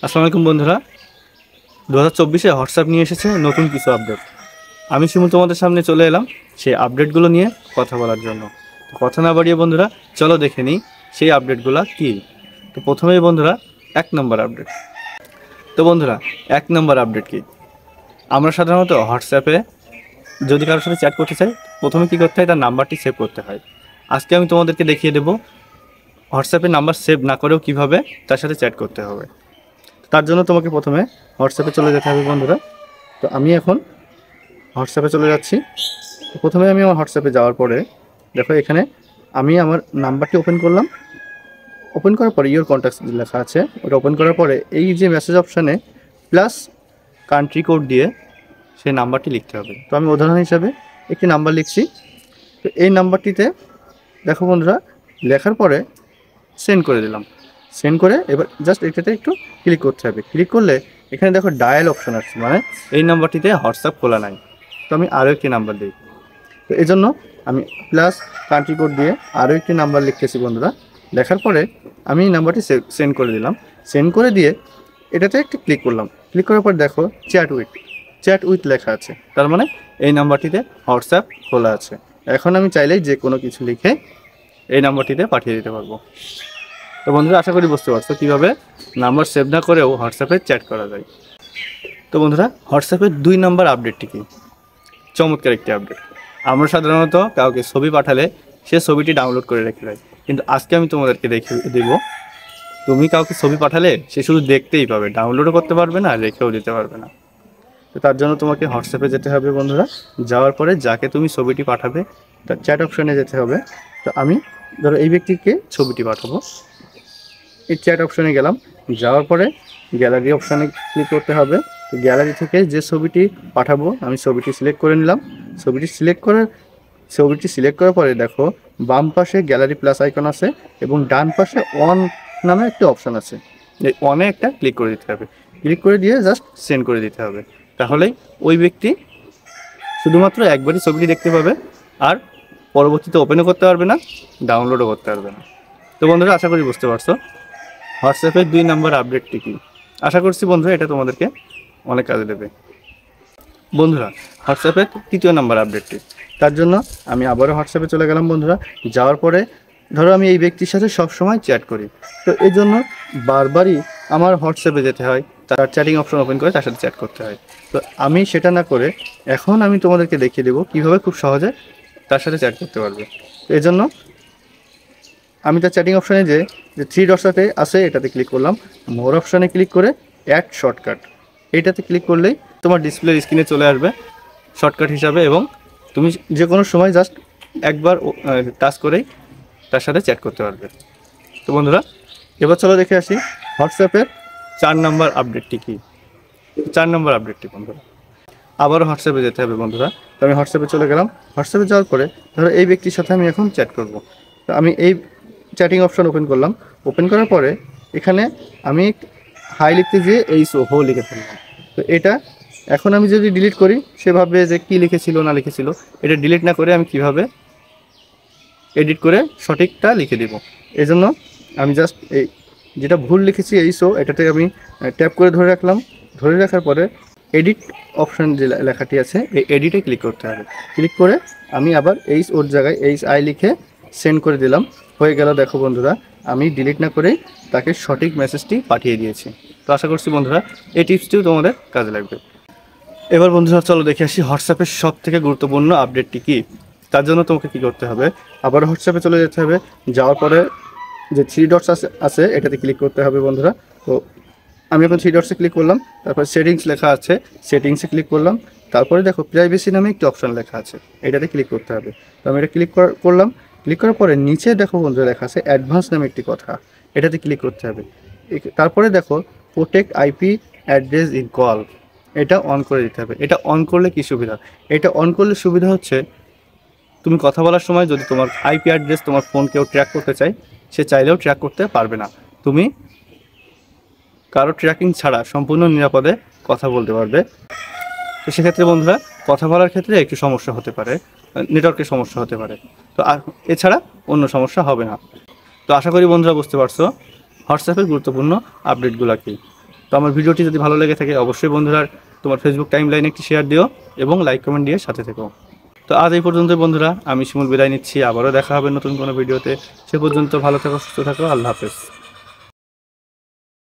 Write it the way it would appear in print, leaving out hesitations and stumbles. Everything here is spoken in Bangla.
আসসালামু আলাইকুম বন্ধুরা। 2024-এ হোয়াটসঅ্যাপ নিয়ে এসেছে নতুন কিছু আপডেট। আমি শিমুল তোমাদের সামনে চলে এলাম সেই আপডেটগুলো নিয়ে কথা বলার জন্য। তো কথা না বাড়িয়ে বন্ধুরা চলো দেখে নিই সেই আপডেটগুলো কী। তো প্রথমেই বন্ধুরা 1 নম্বর আপডেট। তো বন্ধুরা 1 নম্বর আপডেট কি, আমরা সাধারণত হোয়াটসঅ্যাপে যদি কারোর সাথে চ্যাট করতে চাই প্রথমে কী করতে হয়, তার নাম্বারটি সেভ করতে হয়। আজকে আমি তোমাদেরকে দেখিয়ে দেবো হোয়াটসঅ্যাপে নাম্বার সেভ না করেও কীভাবে তার সাথে চ্যাট করতে হবে। তার জন্য তোমাকে প্রথমে হোয়াটসঅ্যাপে চলে যেতে হবে বন্ধুরা। তো আমি এখন হোয়াটসঅ্যাপে চলে যাচ্ছি। তো প্রথমে আমি আমার হোয়াটসঅ্যাপে যাওয়ার পরে দেখো এখানে আমি আমার নাম্বারটি ওপেন করলাম। ওপেন করার পরে ইওর কন্ট্যাক্টস লেখা আছে, ওটা ওপেন করার পরে এই যে মেসেজ অপশানে প্লাস কান্ট্রি কোড দিয়ে সেই নাম্বারটি লিখতে হবে। তো আমি উদাহরণ হিসাবে একটি নাম্বার লিখছি। তো এই নাম্বারটিতে দেখো বন্ধুরা লেখার পরে সেন্ড করে দিলাম। সেন্ড করে এবার জাস্ট এটাতে একটু ক্লিক করতে হবে। ক্লিক করলে এখানে দেখো ডায়াল অপশন আসছে, মানে এই নাম্বারটিতে হোয়াটসঅ্যাপ খোলা নাই। তো আমি আরও একটি নাম্বার দিই। তো এই জন্য আমি প্লাস কান্ট্রি কোড দিয়ে আরও একটি নাম্বার লিখতেছি বন্ধুরা। লেখার পরে আমি এই নাম্বারটি সেন্ড করে দিলাম। সেন্ড করে দিয়ে এটাতে একটু ক্লিক করলাম। ক্লিক করার পর দেখো চ্যাট উইথ লেখা আছে, তার মানে এই নাম্বারটিতে হোয়াটসঅ্যাপ খোলা আছে। এখন আমি চাইলেই যে কোনো কিছু লিখে এই নাম্বারটিতে পাঠিয়ে দিতে পারবো। তো বন্ধুরা আশা করি বুঝতে পারছো কীভাবে নাম্বার সেভ না করেও হোয়াটসঅ্যাপে চ্যাট করা যায়। তো বন্ধুরা হোয়াটসঅ্যাপের 2 নম্বর আপডেটটি কি, চমৎকার একটি আপডেট। আমরা সাধারণত কাউকে ছবি পাঠালে সে ছবিটি ডাউনলোড করে রেখে দেয়, কিন্তু আজকে আমি তোমাদেরকে দেখিয়ে দেব তুমি কাউকে ছবি পাঠালে সে শুধু দেখতেই পাবে, ডাউনলোডও করতে পারবে না, রেখেও দিতে পারবে না। তো তার জন্য তোমাকে হোয়াটসঅ্যাপে যেতে হবে বন্ধুরা। যাওয়ার পরে যাকে তুমি ছবিটি পাঠাবে তার চ্যাট অপশানে যেতে হবে। তো আমি ধরো এই ব্যক্তিকে ছবিটি পাঠাবো, এই চ্যাট অপশানে গেলাম। যাওয়ার পরে গ্যালারি অপশানে ক্লিক করতে হবে। তো গ্যালারি থেকে যে ছবিটি পাঠাবো আমি ছবিটি সিলেক্ট করে নিলাম। ছবিটি সিলেক্ট করার পরে দেখো বাম পাশে গ্যালারি প্লাস আইকন আছে এবং ডান পাশে অন নামে একটি অপশান আছে। এই অনে একটা ক্লিক করে দিতে হবে। ক্লিক করে দিয়ে জাস্ট সেন্ড করে দিতে হবে। তাহলেই ওই ব্যক্তি শুধুমাত্র একবারই ছবিটি দেখতে পাবে, আর পরবর্তীতে ওপেনও করতে পারবে না, ডাউনলোডও করতে পারবে না। তো বন্ধুরা আশা করি বুঝতে পারছো হোয়াটসঅ্যাপের 2 নম্বর আপডেটটি কি। আশা করছি বন্ধুরা এটা তোমাদেরকে অনেক কাজে দেবে। বন্ধুরা হোয়াটসঅ্যাপের 3য় নম্বর আপডেটটি, তার জন্য আমি আবারও হোয়াটসঅ্যাপে চলে গেলাম বন্ধুরা। যাওয়ার পরে ধরো আমি এই ব্যক্তির সাথে সবসময় চ্যাট করি, তো এই জন্য বারবারই আমার হোয়াটসঅ্যাপে যেতে হয়, তার চ্যাটিং অপশন ওপেন করে তার সাথে চ্যাট করতে হয়। তো আমি সেটা না করে এখন আমি তোমাদেরকে দেখিয়ে দেবো কীভাবে খুব সহজে তার সাথে চ্যাট করতে পারবে। তো এই জন্য আমি তার চ্যাটিং অপশানে যে 3 ডটসে আছে এটাতে ক্লিক করলাম। মোর অপশানে ক্লিক করে অ্যাড শর্টকাট এইটাতে ক্লিক করলেই তোমার ডিসপ্লের স্ক্রিনে চলে আসবে শর্টকাট হিসাবে, এবং তুমি যে কোনো সময় জাস্ট একবার টাচ করেই তার সাথে চ্যাট করতে পারবে। তো বন্ধুরা এবার চলো দেখে আসি হোয়াটসঅ্যাপের 4 নম্বর আপডেটটি কী। 4 নম্বর আপডেটটি বন্ধুরা আবারও হোয়াটসঅ্যাপে যেতে হবে বন্ধুরা। তো আমি হোয়াটসঅ্যাপে চলে গেলাম। হোয়াটসঅ্যাপে যাওয়ার পরে ধরো এই ব্যক্তির সাথে আমি এখন চ্যাট করব। তো আমি এই চ্যাটিং অপশন ওপেন করলাম। ওপেন করার পরে এখানে আমি হাই লিখতে গিয়ে এই হো লিখে ফেললাম। তো এটা এখন আমি যদি ডিলিট করি সে ভাববে যে কী লিখেছিল না লিখেছিল। এটা ডিলিট না করে আমি কিভাবে এডিট করে সঠিকটা লিখে দিব। এই জন্য আমি জাস্ট এই যেটা ভুল লিখেছি এই এটাতে আমি ট্যাপ করে ধরে রাখলাম। ধরে রাখার পরে এডিট অপশান যে লেখাটি আছে এই এডিটে ক্লিক করতে হবে। ক্লিক করে আমি আবার ওর জায়গায় আই লিখে সেন্ড করে দিলাম। হয়ে গেল। দেখো বন্ধুরা আমি ডিলিট না করেই তাকে সঠিক মেসেজটি পাঠিয়ে দিয়েছি। তো আশা করছি বন্ধুরা এই টিপসটিও তোমাদের কাজে লাগবে। এবার বন্ধুরা চলো দেখে আসি হোয়াটসঅ্যাপের সবথেকে গুরুত্বপূর্ণ আপডেটটি কী। তার জন্য তোমাকে কী করতে হবে, আবার হোয়াটসঅ্যাপে চলে যেতে হবে। যাওয়ার পরে যে 3 ডটস আছে এটাতে ক্লিক করতে হবে বন্ধুরা। তো আমি এখন 3 ডটসে ক্লিক করলাম। তারপর সেটিংস লেখা আছে, সেটিংসে ক্লিক করলাম। তারপরে দেখো প্রাইভেসি নামে একটি অপশান লেখা আছে, এটাতে ক্লিক করতে হবে। তো আমি এটা ক্লিক করলাম। ক্লিক করার পরে নিচে দেখো বন্ধুরা লেখা আছে অ্যাডভান্স নামে একটি কথা, এটাতে ক্লিক করতে হবে। তারপরে দেখো protect IP address in call, এটা অন করে দিতে হবে। এটা অন করলে কী সুবিধা, এটা অন করলে সুবিধা হচ্ছে তুমি কথা বলার সময় যদি তোমার আইপি অ্যাড্রেস তোমার ফোন কেউ ট্র্যাক করতে চায় সে চাইলেও ট্র্যাক করতে পারবে না। তুমি কারো ট্র্যাকিং ছাড়া সম্পূর্ণ নিরাপদে কথা বলতে পারবে। তো সেক্ষেত্রে বন্ধুরা কথা বলার ক্ষেত্রে একটু সমস্যা হতে পারে, নেটওয়ার্কের সমস্যা হতে পারে। তো আর এছাড়া অন্য সমস্যা হবে না। তো আশা করি বন্ধুরা বুঝতে পারছো হোয়াটসঅ্যাপের গুরুত্বপূর্ণ আপডেটগুলো কী। তো আমার ভিডিওটি যদি ভালো লেগে থাকে অবশ্যই বন্ধুরা তোমার ফেসবুক টাইম লাইনে একটি শেয়ার দিও এবং লাইক কমেন্ট দিয়ে সাথে থেকো। তো আজ এই পর্যন্ত বন্ধুরা, আমি শিমুল বিদায় নিচ্ছি। আবারও দেখা হবে নতুন কোনো ভিডিওতে। সে পর্যন্ত ভালো থাকো, সুস্থ থাকো। আল্লাহ হাফেজ।